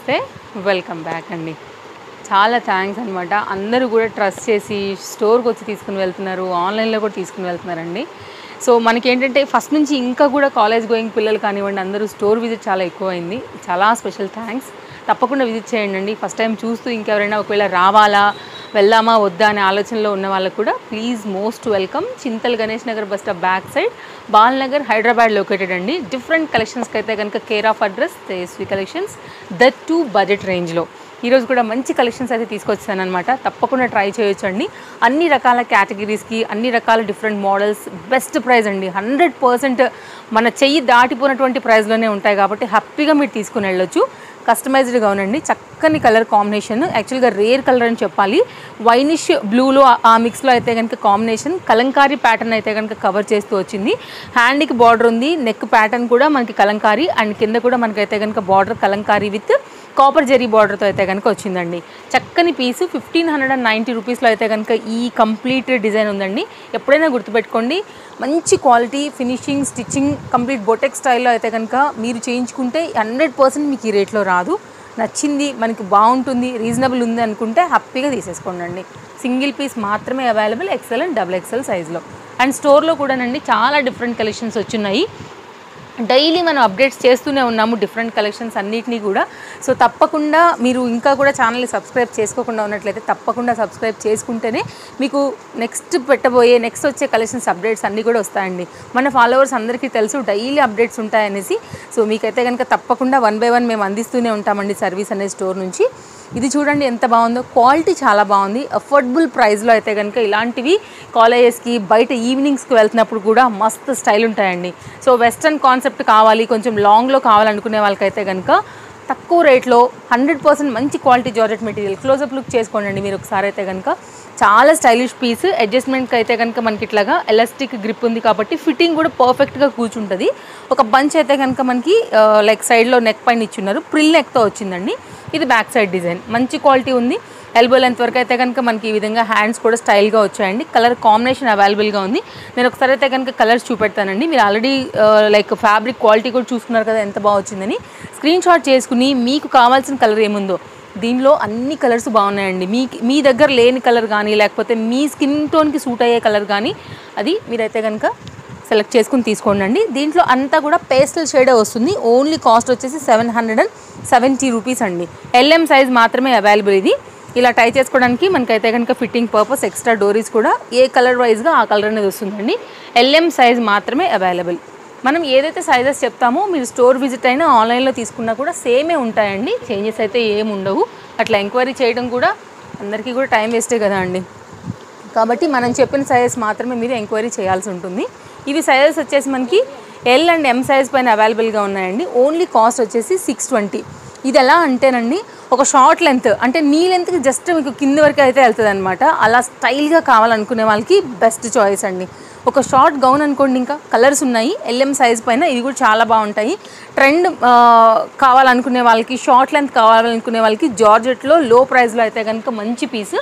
నమస్తే, welcome back అండి. చాలా థ్యాంక్స్ అనమాట. అందరూ కూడా ట్రస్ట్ చేసి స్టోర్కి వచ్చి తీసుకుని వెళ్తున్నారు, ఆన్లైన్లో కూడా తీసుకుని వెళ్తున్నారండి. సో మనకేంటంటే ఫస్ట్ నుంచి ఇంకా కూడా కాలేజ్ గోయింగ్ పిల్లలు కానివ్వండి, అందరూ స్టోర్ విజిట్ చాలా ఎక్కువైంది. చాలా స్పెషల్ థ్యాంక్స్. తప్పకుండా విజిట్ చేయండి. ఫస్ట్ టైం చూస్తూ ఇంకెవరైనా ఒకవేళ రావాలా, వెళ్దామా వద్దా అనే ఆలోచనలో ఉన్న వాళ్ళకు కూడా please most welcome. Chintal Ganesh Nagar bus stop back side, Balanagar, Hyderabad located అండి. డిఫరెంట్ కలెక్షన్స్కి అయితే కనుక care of address Tejaswi collections, that to budget రేంజ్లో. ఈరోజు కూడా మంచి కలెక్షన్స్ అయితే తీసుకొచ్చానమాట. తప్పకుండా ట్రై చేయొచ్చండి. అన్ని రకాల కేటగిరీస్కి, అన్ని రకాల డిఫరెంట్ మోడల్స్, బెస్ట్ ప్రైస్ అండి. 100% మన చెయ్యి దాటిపోయినటువంటి ప్రైస్లోనే ఉంటాయి కాబట్టి హ్యాపీగా మీరు తీసుకుని వెళ్ళొచ్చు. కస్టమైజ్డ్గా ఉండండి. చక్కని కలర్ కాంబినేషన్, యాక్చువల్గా రేర్ కలర్ అని చెప్పాలి. వైనిష్ బ్లూలో ఆ మిక్స్లో అయితే కనుక కాంబినేషన్, కలంకారీ ప్యాటర్న్ అయితే కనుక కవర్ చేస్తూ వచ్చింది. హ్యాండ్కి బార్డర్ ఉంది, నెక్ ప్యాటర్న్ కూడా మనకి కలంకారీ, అండ్ కింద కూడా మనకైతే కనుక border kalamkari with copper zari బార్డర్తో అయితే కనుక వచ్చిందండి. చక్కని పీసు 1590 రూపీస్లో అయితే కనుక ఈ కంప్లీట్ డిజైన్ ఉందండి. ఎప్పుడైనా గుర్తుపెట్టుకోండి, మంచి quality finishing, stitching complete boutique స్టైల్లో అయితే కనుక మీరు చేయించుకుంటే 100% మీకు ఈ రేట్లో రాదు. నచ్చింది, మనకి బాగుంటుంది, రీజనబుల్ ఉంది అనుకుంటే హ్యాపీగా తీసేసుకోండి. సింగిల్ పీస్ మాత్రమే available, XL and double XL సైజులో. అండ్ స్టోర్లో కూడానండి చాలా డిఫరెంట్ కలెక్షన్స్ వచ్చున్నాయి. డైలీ మనం అప్డేట్స్ చేస్తూనే ఉన్నాము డిఫరెంట్ కలెక్షన్స్ అన్నిటినీ కూడా. సో తప్పకుండా మీరు ఇంకా కూడా ఛానల్ని సబ్స్క్రైబ్ చేసుకోకుండా ఉన్నట్లయితే తప్పకుండా సబ్స్క్రైబ్ చేసుకుంటేనే మీకు నెక్స్ట్ వచ్చే కలెక్షన్స్ అప్డేట్స్ అన్నీ కూడా వస్తాయండి. మన ఫాలోవర్స్ అందరికీ తెలుసు డైలీ అప్డేట్స్ ఉంటాయనేసి. సో మీకైతే కనుక తప్పకుండా 1 by 1 మేము అందిస్తూనే ఉంటామండి సర్వీస్ అనే స్టోర్ నుంచి. ఇది చూడండి ఎంత బాగుందో, క్వాలిటీ చాలా బాగుంది. అఫోర్డబుల్ ప్రైస్లో అయితే కనుక ఇలాంటివి కాలేజెస్కి, బయట ఈవినింగ్స్కి వెళ్తున్నప్పుడు కూడా మస్తు స్టైల్ ఉంటాయండి. సో వెస్ట్రన్ కాన్సెప్ట్ కావాలి, కొంచెం లాంగ్లో కావాలనుకునే వాళ్ళకైతే కనుక తక్కువ రేట్లో 100% మంచి quality georgette material. Closeup look చేసుకోండి మీరు ఒకసారి అయితే కనుక. చాలా స్టైలిష్ పీస్. అడ్జస్ట్మెంట్కి అయితే కనుక మనకి ఇట్లాగా ఎలాస్టిక్ గ్రిప్ ఉంది కాబట్టి ఫిట్టింగ్ కూడా పర్ఫెక్ట్గా కూర్చుంటుంది. ఒక బంచ్ అయితే కనుక మనకి లైక్ సైడ్లో నెక్ పైన ఇచ్చున్నారు, ప్రిల్ నెక్తో వచ్చిందండి. ఇది బ్యాక్ సైడ్ డిజైన్, మంచి క్వాలిటీ ఉంది. ఎల్బో లెంత్ వరకు అయితే కనుక మనకి ఈ విధంగా హ్యాండ్స్ కూడా స్టైల్గా వచ్చాయండి. కలర్ కాంబినేషన్ అవైలబుల్గా ఉంది. నేను ఒకసారి అయితే కనుక కలర్స్ చూపెడతానండి. మీరు ఆల్రెడీ లైక్ ఫ్యాబ్రిక్ క్వాలిటీ కూడా చూసుకున్నారు కదా ఎంత బాగా వచ్చిందని. స్క్రీన్ షాట్ చేసుకుని మీకు కావాల్సిన కలర్ ఏముందో, దీనిలో అన్ని కలర్స్ బాగున్నాయండి. మీ దగ్గర లేని కలర్ కానీ, లేకపోతే మీ స్కిన్ టోన్కి సూట్ అయ్యే కలర్ కానీ అది మీరైతే కనుక సెలెక్ట్ చేసుకుని తీసుకోండి. దీంట్లో అంతా కూడా పేస్టల్ షేడే వస్తుంది. ఓన్లీ కాస్ట్ వచ్చేసి 770 రూపీస్ అండి. LM సైజ్ మాత్రమే అవైలబుల్. ఇది ఇలా టై చేసుకోవడానికి మనకైతే కనుక ఫిట్టింగ్ పర్పస్ ఎక్స్ట్రా డోరీస్ కూడా ఏ కలర్ వైజ్గా ఆ కలర్ అనేది వస్తుందండి. LM సైజ్ మాత్రమే అవైలబుల్. మనం ఏదైతే సైజెస్ చెప్తామో మీరు స్టోర్ విజిట్ అయినా ఆన్లైన్లో తీసుకున్నా కూడా సేమే ఉంటాయండి, చేంజెస్ అయితే ఏమి ఉండవు. అట్లా ఎంక్వైరీ చేయడం కూడా అందరికీ కూడా టైం వేస్టే కదా అండి. కాబట్టి మనం చెప్పిన సైజెస్ మాత్రమే మీరు ఎంక్వైరీ చేయాల్సి ఉంటుంది. ఇవి సైజెస్ వచ్చేసి మనకి L అండ్ M సైజ్ పైన అవైలబుల్గా ఉన్నాయండి. ఓన్లీ కాస్ట్ వచ్చేసి 620. ఇది ఎలా అంటేనండి, ఒక షార్ట్ లెంత్ అంటే నీ లెంత్కి జస్ట్ మీకు కింద వరకు అయితే వెళ్తుంది అనమాట. అలా స్టైల్గా కావాలనుకునే వాళ్ళకి బెస్ట్ చాయిస్ అండి. ఒక షార్ట్ గౌన్ అనుకోండి, ఇంకా కలర్స్ ఉన్నాయి LM సైజ్ పైన, ఇవి కూడా చాలా బాగుంటాయి. ట్రెండ్ కావాలనుకునే వాళ్ళకి, షార్ట్ లెంత్ కావాలనుకునే వాళ్ళకి జార్జెట్లో లో ప్రైస్లో అయితే కనుక మంచి పీస్.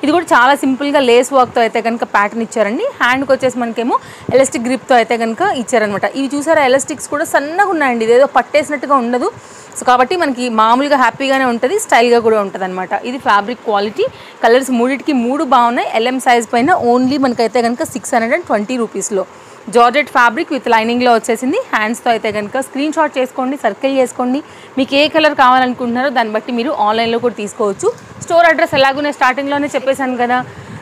ఇది కూడా చాలా సింపుల్గా లేస్ వర్క్తో అయితే కనుక ప్యాటర్న్ ఇచ్చారండి. హ్యాండ్కి వచ్చేసి మనకేమో ఎలాస్టిక్ గ్రిప్తో అయితే కనుక ఇచ్చారనమాట. ఇవి చూసారా, ఎలాస్టిక్స్ కూడా సన్నగా ఉన్నాయండి, ఇదేదో పట్టేసినట్టుగా ఉండదు. సో కాబట్టి మనకి మామూలుగా హ్యాపీగానే ఉంటుంది, స్టైల్గా కూడా ఉంటుంది అనమాట. ఇది ఫ్యాబ్రిక్ క్వాలిటీ. కలర్స్ మూడింటికి 3 బాగున్నాయి. LM సైజ్ పైన ఓన్లీ మనకైతే కనుక 620 రూపీస్లో జార్జెట్ ఫ్యాబ్రిక్ విత్ లైనింగ్లో వచ్చేసింది. హ్యాండ్స్తో అయితే కనుక స్క్రీన్ షాట్ చేసుకోండి, సర్కిల్ చేసుకోండి. మీకు ఏ కలర్ కావాలనుకుంటున్నారో దాన్ని బట్టి మీరు ఆన్లైన్లో కూడా తీసుకోవచ్చు. స్టోర్ అడ్రస్ ఎలాగో నేను స్టార్టింగ్లోనే చెప్పేశాను కదా.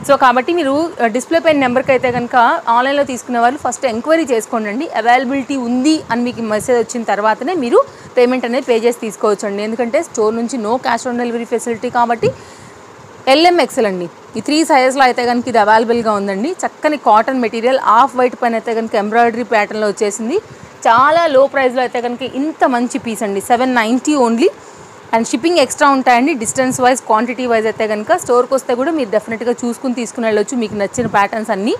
సో కాబట్టి మీరు డిస్ప్లే పైన నెంబర్కి అయితే కనుక ఆన్లైన్లో తీసుకునే వాళ్ళు ఫస్ట్ ఎంక్వైరీ చేసుకోండి. అవైలబిలిటీ ఉంది అని మీకు మెసేజ్ వచ్చిన తర్వాతనే మీరు పేమెంట్ అనేది పే చేసి తీసుకోవచ్చండి. ఎందుకంటే స్టోర్ నుంచి no cash on delivery facility కాబట్టి. LM XL అండి, ఈ 3 సైజెస్లో అయితే కనుక ఇది అవైలబుల్గా ఉందండి. చక్కని కాటన్ మెటీరియల్, ఆఫ్ వైట్ పైన అయితే కనుక ఎంబ్రాయిడరీ ప్యాటర్న్లో వచ్చేసింది. చాలా లో ప్రైస్లో అయితే కనుక ఇంత మంచి పీస్ అండి. 790 ఓన్లీ. అండ్ షిప్పింగ్ ఎక్స్ట్రా ఉంటాయండి. డిస్టెన్స్ వైజ్, క్వాంటిటీ వైజ్ అయితే కనుక స్టోర్కి వస్తే కూడా మీరు డెఫినెట్గా చూసుకుని తీసుకుని వెళ్ళొచ్చు మీకు నచ్చిన ప్యాటర్న్స్ అన్నీ.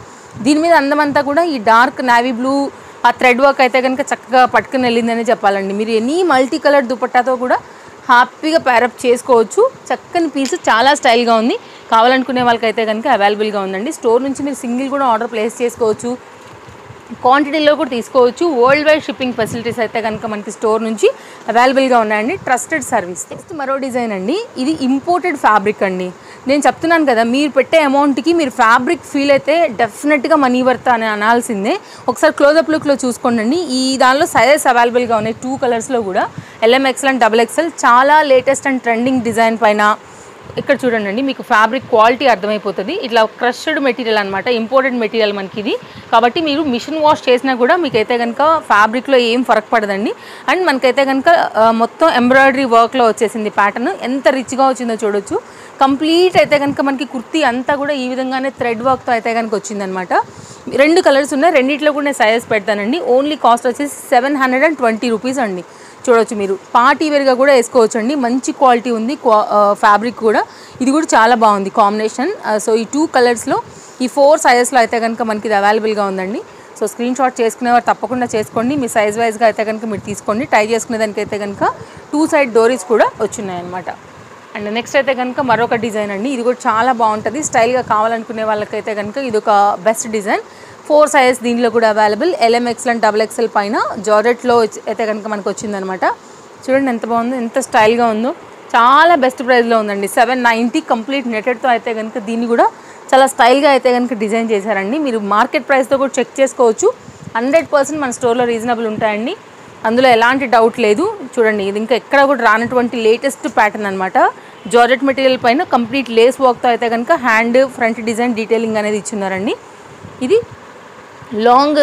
దీని మీద అందమంతా కూడా ఈ డార్క్ నావీ బ్లూ ఆ థ్రెడ్ వర్క్ అయితే కనుక చక్కగా పట్టుకుని వెళ్ళిందని చెప్పాలండి. మీరు ఎనీ మల్టీ కలర్ దుపట్టాతో కూడా హ్యాపీగా ప్యారప్ చేసుకోవచ్చు. చక్కని పీస్, చాలా స్టైల్గా ఉంది. కావాలనుకునే వాళ్ళకైతే కనుక అవైలబుల్గా ఉందండి. స్టోర్ నుంచి మీరు సింగిల్ కూడా ఆర్డర్ ప్లేస్ చేసుకోవచ్చు. క్వాంటిటీలో కూడా తీసుకోవచ్చు. వరల్డ్ వైడ్ షిప్పింగ్ ఫెసిలిటీస్ అయితే కనుక మనకి స్టోర్ నుంచి అవైలబుల్గా ఉన్నాయండి. Trusted service. నెక్స్ట్ మరో డిజైన్ అండి. ఇది ఇంపోర్టెడ్ ఫ్యాబ్రిక్ అండి. నేను చెప్తున్నాను కదా, మీరు పెట్టే అమౌంట్కి మీరు ఫ్యాబ్రిక్ ఫీల్ అయితే డెఫినెట్గా మనీ వర్త్ అని అనాల్సిందే. ఒకసారి క్లోజప్ లుక్లో చూసుకోండి. ఈ దానిలో సైజెస్ అవైలబుల్గా ఉన్నాయి 2 కలర్స్లో కూడా, LMXL అండ్ XXL. చాలా లేటెస్ట్ అండ్ ట్రెండింగ్ డిజైన్ పైన ఇక్కడ చూడండి, మీకు ఫ్యాబ్రిక్ క్వాలిటీ అర్థమైపోతుంది. ఇట్లా క్రష్డ్ మెటీరియల్ అనమాట, ఇంపోర్టెడ్ మెటీరియల్ మనకి ఇది. కాబట్టి మీరు మిషన్ వాష్ చేసినా కూడా మీకైతే కనుక ఫ్యాబ్రిక్లో ఏం ఫరక్ పడదండి. అండ్ మనకైతే కనుక మొత్తం ఎంబ్రాయిడరీ వర్క్లో వచ్చేసింది ప్యాటర్న్. ఎంత రిచ్గా వచ్చిందో చూడొచ్చు. కంప్లీట్ అయితే కనుక మనకి కుర్తీ అంతా కూడా ఈ విధంగానే థ్రెడ్ వర్క్తో అయితే కనుక వచ్చిందనమాట. 2 కలర్స్ ఉన్నాయి, రెండిట్లో కూడా నేను సైజెస్ పెడతానండి. ఓన్లీ కాస్ట్ వచ్చేసి 720 రూపీస్ అండి. చూడొచ్చు, మీరు పార్టీ వేర్గా కూడా వేసుకోవచ్చు అండి. మంచి క్వాలిటీ ఉంది ఫ్యాబ్రిక్ కూడా. ఇది కూడా చాలా బాగుంది కాంబినేషన్. సో ఈ 2 కలర్స్లో ఈ 4 సైజెస్లో అయితే కనుక మనకి ఇది అవైలబుల్గా ఉందండి. సో స్క్రీన్ షాట్ చేసుకునేవారు తప్పకుండా చేసుకోండి. మీ సైజ్ వైజ్గా అయితే కనుక మీరు తీసుకోండి. టై చేసుకునే దానికైతే కనుక 2 సైడ్ డోరీస్ కూడా వచ్చున్నాయన్నమాట. అండ్ నెక్స్ట్ అయితే కనుక మరొక డిజైన్ అండి. ఇది కూడా చాలా బాగుంటుంది. స్టైల్గా కావాలనుకునే వాళ్ళకైతే కనుక ఇది ఒక బెస్ట్ డిజైన్. 4 సైజెస్ దీనిలో కూడా అవైలబుల్. LMXL అండ్ XXL పైన జార్జెట్లో అయితే కనుక మనకు వచ్చిందనమాట. చూడండి ఎంత బాగుందో, ఎంత స్టైల్గా ఉందో. చాలా బెస్ట్ ప్రైస్లో ఉందండి. 790 కంప్లీట్ నెటెడ్తో అయితే కనుక దీన్ని కూడా చాలా స్టైల్గా అయితే కనుక డిజైన్ చేశారండి. మీరు మార్కెట్ ప్రైస్తో కూడా చెక్ చేసుకోవచ్చు. 100% మన స్టోర్లో రీజనబుల్ ఉంటాయండి, అందులో ఎలాంటి డౌట్ లేదు. చూడండి, ఇది ఇంకా ఎక్కడ కూడా రానటువంటి లేటెస్ట్ ప్యాటర్న్ అనమాట. జార్జెట్ మెటీరియల్ పైన కంప్లీట్ లేస్ వర్క్తో అయితే కనుక హ్యాండ్ ఫ్రంట్ డిజైన్ డీటెయిలింగ్ అనేది ఇచ్చున్నారండి. ఇది లాంగ్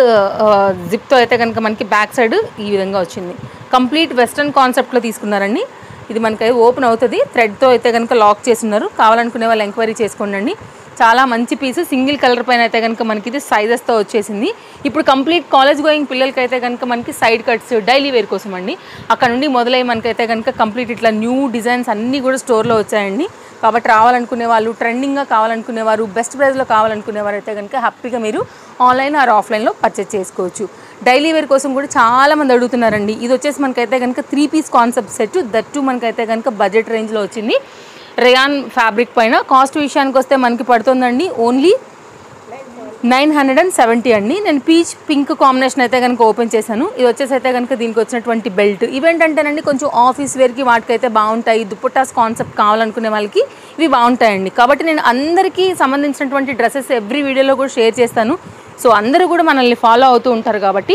జిప్తో అయితే కనుక మనకి బ్యాక్ సైడ్ ఈ విధంగా వచ్చింది. కంప్లీట్ వెస్ట్రన్ కాన్సెప్ట్లో తీసుకున్నారండి. ఇది మనకి ఓపెన్ అవుతుంది, థ్రెడ్తో అయితే కనుక లాక్ చేస్తున్నారు. కావాలనుకునే వాళ్ళు ఎంక్వైరీ చేసుకోండి. చాలా మంచి పీస్. సింగిల్ కలర్ పైన అయితే కనుక మనకి ఇది సైజెస్తో వచ్చేసింది. ఇప్పుడు కంప్లీట్ కాలేజ్ గోయింగ్ పిల్లలకి అయితే కనుక మనకి సైడ్ కట్స్ డైలీ వేర్ కోసం అండి. అక్కడ నుండి మొదలై మనకైతే కనుక కంప్లీట్ ఇట్లా న్యూ డిజైన్స్ అన్నీ కూడా స్టోర్లో వచ్చాయండి. కాబట్టి రావాలనుకునే వాళ్ళు, ట్రెండింగ్గా కావాలనుకునేవారు, బెస్ట్ ప్రైస్లో కావాలనుకునేవారు అయితే కనుక హ్యాపీగా మీరు ఆన్లైన్ ఆర్ ఆఫ్లైన్లో పర్చేస్ చేసుకోవచ్చు. డైలీ వేర్ కోసం కూడా చాలామంది అడుగుతున్నారండి. ఇది వచ్చేసి మనకైతే కనుక 3 పీస్ కాన్సెప్ట్ సెట్. దట్టు మనకైతే కనుక బడ్జెట్ రేంజ్లో వచ్చింది. రేయాన్ ఫ్యాబ్రిక్ పైన. కాస్ట్ విషయానికి వస్తే మనకి పడుతుందండి ఓన్లీ 970 అండి. నేను పీచ్ పింక్ కాంబినేషన్ అయితే కనుక ఓపెన్ చేశాను. ఇది వచ్చేసి అయితే కనుక దీనికి వచ్చినటువంటి బెల్ట్. ఇవేంటంటేనండి కొంచెం ఆఫీస్ వేర్కి వాటికైతే బాగుంటాయి. దుపట్టాస్ కాన్సెప్ట్ కావాలనుకునే వాళ్ళకి ఇవి బాగుంటాయండి. కాబట్టి నేను అందరికీ సంబంధించినటువంటి డ్రెస్సెస్ ఎవ్రీ వీడియోలో కూడా షేర్ చేస్తాను. సో అందరూ కూడా మనల్ని ఫాలో అవుతూ ఉంటారు. కాబట్టి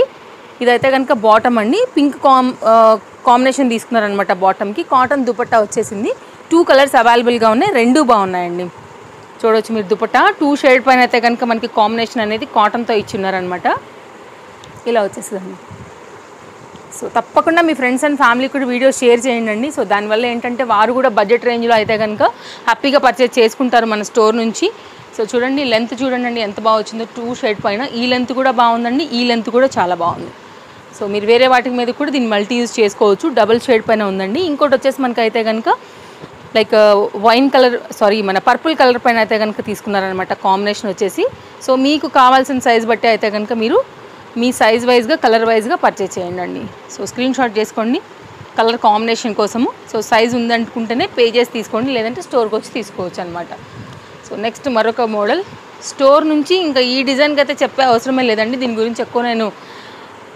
ఇదైతే కనుక బాటమ్ అండి. పింక్ కాంబినేషన్ తీసుకున్నారనమాట బాటమ్కి. కాటన్ దుపట్టా వచ్చేసింది. 2 కలర్స్ అవైలబుల్గా ఉన్నాయి, 2 బాగున్నాయండి. చూడవచ్చు మీరు దుపట్టా 2 షేడ్ పైన అయితే కనుక మనకి కాంబినేషన్ అనేది కాటన్తో ఇచ్చిన్నారనమాట. ఇలా వచ్చేసిందండి. సో తప్పకుండా మీ ఫ్రెండ్స్ అండ్ ఫ్యామిలీ కూడా వీడియో షేర్ చేయండి. సో దానివల్ల ఏంటంటే వారు కూడా బడ్జెట్ రేంజ్లో అయితే కనుక హ్యాపీగా పర్చేస్ చేసుకుంటారు మన స్టోర్ నుంచి. సో చూడండి, లెంత్ చూడండి ఎంత బాగా వచ్చిందో. 2 షేడ్ పైన ఈ లెంత్ కూడా బాగుందండి, ఈ లెంత్ కూడా చాలా బాగుంది. సో మీరు వేరే వాటి మీద కూడా దీన్ని మల్టీ యూజ్ చేసుకోవచ్చు. డబుల్ షేడ్ పైన ఉందండి. ఇంకోటి వచ్చేసి మనకైతే కనుక లైక్ వైన్ కలర్, మన పర్పుల్ కలర్ పైన అయితే కనుక తీసుకున్నారనమాట కాంబినేషన్ వచ్చేసి. సో మీకు కావాల్సిన సైజ్ బట్టి అయితే కనుక మీరు మీ సైజ్ వైజ్గా, కలర్ వైజ్గా పర్చేస్ చేయండి. సో స్క్రీన్ షాట్ చేసుకోండి కలర్ కాంబినేషన్ కోసము. సో సైజ్ ఉందనుకుంటేనే పే చేసి తీసుకోండి, లేదంటే స్టోర్కి వచ్చి తీసుకోవచ్చు అనమాట. సో నెక్స్ట్ మరొక మోడల్. స్టోర్ నుంచి ఇంకా ఈ డిజైన్కి అయితే చెప్పే అవసరమే లేదండి. దీని గురించి ఎక్కువ నేను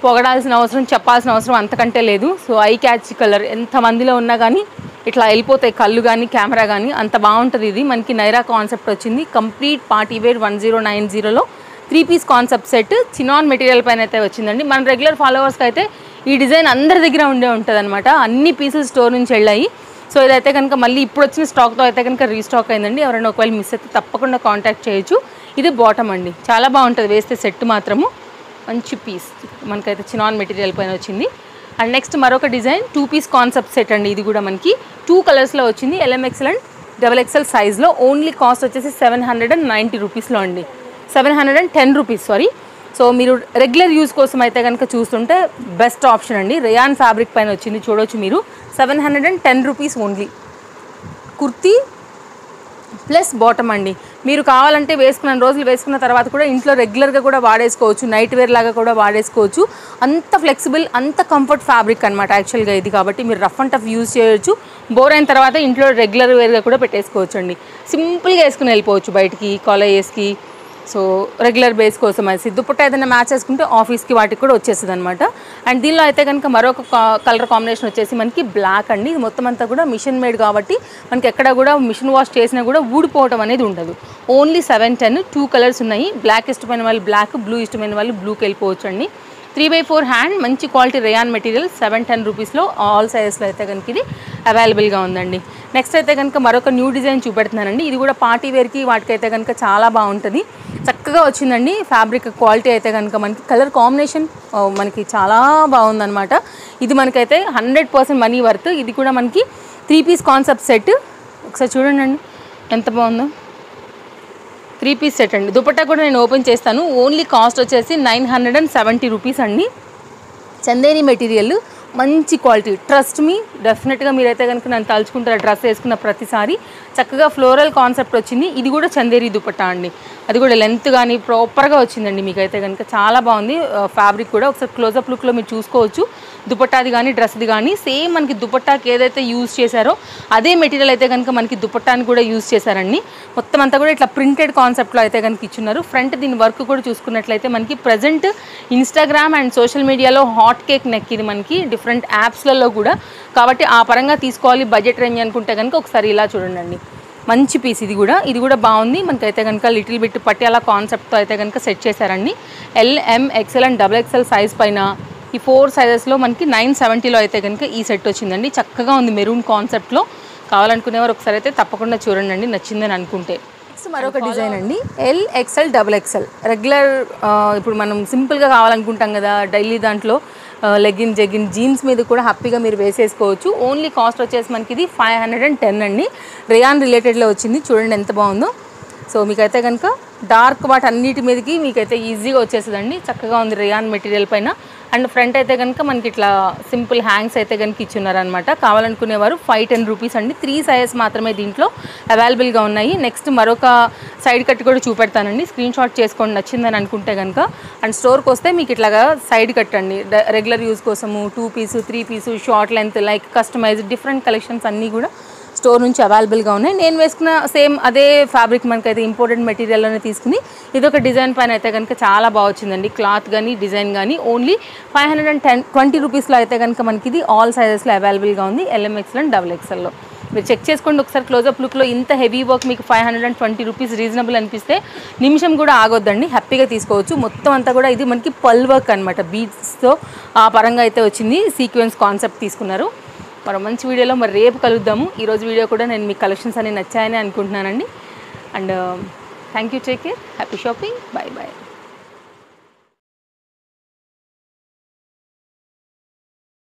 పొగడాల్సిన అవసరం, చెప్పాల్సిన అవసరం అంతకంటే లేదు. సో ఐ క్యాచ్ కలర్ ఎంతమందిలో ఉన్నా కానీ ఇట్లా వెళ్ళిపోతాయి కళ్ళు కానీ కెమెరా కానీ, అంత బాగుంటుంది. ఇది మనకి నైరా కాన్సెప్ట్ వచ్చింది. కంప్లీట్ పార్టీ వేర్ 1090లో 3 piece concept set chinon material పైన అయితే వచ్చిందండి. మన రెగ్యులర్ ఫాలోవర్స్కి అయితే ఈ డిజైన్ అందరి దగ్గర ఉంటుంది అనమాట. అన్ని పీసులు స్టోర్ నుంచి వెళ్ళాయి. సో ఇదైతే కనుక మళ్ళీ ఇప్పుడు వచ్చిన స్టాక్తో అయితే కనుక రీస్టాక్ అయిందండి. ఎవరైనా ఒకవేళ మిస్ అయితే తప్పకుండా కాంటాక్ట్ చేయొచ్చు. ఇది బాటమ్ అండి, చాలా బాగుంటుంది వేస్తే. సెట్ మాత్రము మంచి పీస్ మనకైతే చినాన్ మెటీరియల్ పైన వచ్చింది. అండ్ నెక్స్ట్ మరొక డిజైన్ 2 పీస్ కాన్సెప్ట్ సెట్ అండి. ఇది కూడా మనకి 2 కలర్స్లో వచ్చింది. LMXL అండ్ XXL సైజ్లో. ఓన్లీ కాస్ట్ వచ్చేసి 790 రూపీస్లో అండి. 710 రూపీస్ సారీ. సో మీరు రెగ్యులర్ యూజ్ కోసం అయితే కనుక చూస్తుంటే బెస్ట్ ఆప్షన్ అండి. రేయాన్ ఫ్యాబ్రిక్ పైన వచ్చింది. చూడవచ్చు మీరు 710 rupees only. Kurti plus bottom అండి. మీరు కావాలంటే వేసుకున్న రోజులు వేసుకున్న తర్వాత కూడా ఇంట్లో రెగ్యులర్గా కూడా వాడేసుకోవచ్చు. నైట్ వేర్ లాగా కూడా వాడేసుకోవచ్చు. అంత ఫ్లెక్సిబుల్, అంత కంఫర్ట్ ఫ్యాబ్రిక్ అనమాట యాక్చువల్గా ఇది. కాబట్టి మీరు రఫ్ అండ్ టఫ్ యూజ్ చేయొచ్చు. బోర్ అయిన తర్వాత ఇంట్లో రెగ్యులర్ వేర్గా కూడా పెట్టేసుకోవచ్చు అండి. సింపుల్గా వేసుకుని వెళ్ళిపోవచ్చు బయటికి, కాలేజెస్కి. సో రెగ్యులర్ బేస్ కోసం అయితే దుపట్టా ఏదైనా మ్యాచ్ చేసుకుంటే ఆఫీస్కి వాటికి కూడా వచ్చేస్తుంది అనమాట. అండ్ దీనిలో అయితే కనుక మరొక కలర్ కాంబినేషన్ వచ్చేసి మనకి బ్లాక్ అండి. ఇది మొత్తం అంతా కూడా మిషన్ మేడ్ కాబట్టి మనకి ఎక్కడ కూడా మిషన్ వాష్ చేసినా కూడా ఊడిపోవడం అనేది ఉండదు. ఓన్లీ 710 2 కలర్స్ ఉన్నాయి. బ్లాక్ ఇష్టమైన వాళ్ళు బ్లాక్, బ్లూ ఇష్టమైన వాళ్ళు బ్లూకి వెళ్ళిపోవచ్చు అండి. 3/4 హ్యాండ్, మంచి క్వాలిటీ రేయాన్ మెటీరియల్, 710 రూపీస్లో ఆల్ సైజెస్లో అయితే కనుక ఇది అవైలబుల్గా ఉందండి. నెక్స్ట్ అయితే కనుక మరొక న్యూ డిజైన్ చూపెడుతున్నానండి. ఇది కూడా పార్టీ వేర్కి వాటికైతే కనుక చాలా బాగుంటుంది, చక్కగా వచ్చిందండి. ఫ్యాబ్రిక్ క్వాలిటీ అయితే కనుక మనకి కలర్ కాంబినేషన్ మనకి చాలా బాగుందన్నమాట. ఇది మనకైతే 100% మనీ వర్త్. ఇది కూడా మనకి 3 పీస్ కాన్సెప్ట్ సెట్. ఒకసారి చూడండి అండి ఎంత బాగుందో. 3 పీస్ సెట్ అండి. దుపట్టా కూడా నేను ఓపెన్ చేస్తాను. ఓన్లీ కాస్ట్ వచ్చేసి 970 రూపీస్ అండి. చందేరి మెటీరియల్, మంచి క్వాలిటీ, ట్రస్ట్ మీ. డెఫినెట్గా మీరైతే కనుక నన్ను తలుచుకుంటారు డ్రెస్ వేసుకున్న ప్రతిసారి. చక్కగా ఫ్లోరల్ కాన్సెప్ట్ వచ్చింది. ఇది కూడా చందేరి దుపట్టా అండి. అది కూడా లెంత్ కానీ ప్రాపర్గా వచ్చిందండి. మీకైతే కనుక చాలా బాగుంది. ఫ్యాబ్రిక్ కూడా ఒకసారి క్లోజప్ లుక్లో మీరు చూసుకోవచ్చు. దుపట్టాది కానీ డ్రెస్ది కానీ సేమ్ మనకి దుపట్టాకి ఏదైతే యూజ్ చేశారో అదే మెటీరియల్ అయితే కనుక మనకి దుపట్టాని కూడా యూజ్ చేశారండి. మొత్తం అంతా కూడా ఇట్లా ప్రింటెడ్ కాన్సెప్ట్లో అయితే కనుక ఇచ్చున్నారు. ఫ్రంట్ దీని వర్క్ కూడా చూసుకున్నట్లయితే మనకి ప్రజెంట్ ఇన్స్టాగ్రామ్ అండ్ సోషల్ మీడియాలో హాట్ కేక్ నెక్ ఇది మనకి డిఫరెంట్ యాప్స్లలో కూడా. కాబట్టి ఆ పరంగా తీసుకోవాలి బడ్జెట్ రేంజ్ అనుకుంటే కనుక ఒకసారి ఇలా చూడండి. మంచి పీస్ ఇది కూడా బాగుంది. మనకైతే కనుక లిటిల్ బిట్ పట్యాల కాన్సెప్ట్తో అయితే కనుక సెట్ చేశారండి. L, M, XL and XXL size పైన ఈ 4 సైజెస్లో మనకి 970లో అయితే కనుక ఈ సెట్ వచ్చిందండి. చక్కగా ఉంది మెరూన్ కాన్సెప్ట్లో. కావాలనుకునేవారు ఒకసారి అయితే తప్పకుండా చూడండి నచ్చిందని అనుకుంటే. నెక్స్ట్ మరొక డిజైన్ అండి. ఎల్, XL, XXL రెగ్యులర్ ఇప్పుడు మనం సింపుల్గా కావాలనుకుంటాం కదా డైలీ, దాంట్లో లెగిన్ జెగిన్ జీన్స్ మీద కూడా హ్యాపీగా మీరు వేసేసుకోవచ్చు. ఓన్లీ కాస్ట్ వచ్చేసి మనకి ఇది 510 అండి. రేయాన్ రిలేటెడ్లో వచ్చింది. చూడండి ఎంత బాగుందో. సో మీకైతే కనుక డార్క్ వాటి అన్నిటి మీదకి మీకైతే ఈజీగా వచ్చేస్తుందండి. చక్కగా ఉంది రేయాన్ మెటీరియల్ పైన. అండ్ ఫ్రంట్ అయితే కనుక మనకి ఇట్లా సింపుల్ హ్యాంగ్స్ అయితే కనుక ఇచ్చున్నారనమాట. కావాలనుకునేవారు 510 రూపీస్ అండి. 3 సైజెస్ మాత్రమే దీంట్లో అవైలబుల్గా ఉన్నాయి. నెక్స్ట్ మరొక సైడ్ కట్ కూడా చూపెడతానండి. స్క్రీన్ షాట్ చేసుకోండి నచ్చిందని అనుకుంటే కనుక. అండ్ స్టోర్కి వస్తే మీకు ఇట్లాగా సైడ్ కట్ అండి, రెగ్యులర్ యూజ్ కోసము 2 piece 3 piece short length like customise different collections అన్నీ కూడా స్టోర్ నుంచి అవైలబుల్గా ఉన్నాయి. నేను వేసుకున్న సేమ్ అదే ఫ్యాబ్రిక్ మనకైతే ఇంపోర్టెడ్ మెటీరియల్లోనే తీసుకుని ఇదొక డిజైన్ పైన అయితే కనుక చాలా బాగా వచ్చిందండి. క్లాత్ కానీ డిజైన్ కానీ ఓన్లీ 520 రూపీస్లో అయితే కనుక మనకి ఇది ఆల్ సైజెస్లో అవైలబుల్గా ఉంది. LM, XL అండ్ XXLలో మీరు చెక్ చేసుకోండి ఒకసారి క్లోజప్ లుక్లో. ఇంత హెవీ వర్క్ మీకు 520 రూపీస్ రీజనబుల్ అనిపిస్తే నిమిషం కూడా ఆగొద్దండి, హ్యాపీగా తీసుకోవచ్చు. మొత్తం అంతా కూడా ఇది మనకి పల్ వర్క్ అనమాట, బీడ్స్తో ఆ పరంగా అయితే వచ్చింది. సీక్వెన్స్ కాన్సెప్ట్ తీసుకున్నారు. మరో మంచి వీడియోలో మరి రేపు కలుద్దాము. ఈరోజు వీడియో కూడా నేను మీ కలెక్షన్స్ అన్ని నచ్చాయని అనుకుంటున్నానండి. And thank you, take care, happy shopping, bye bye.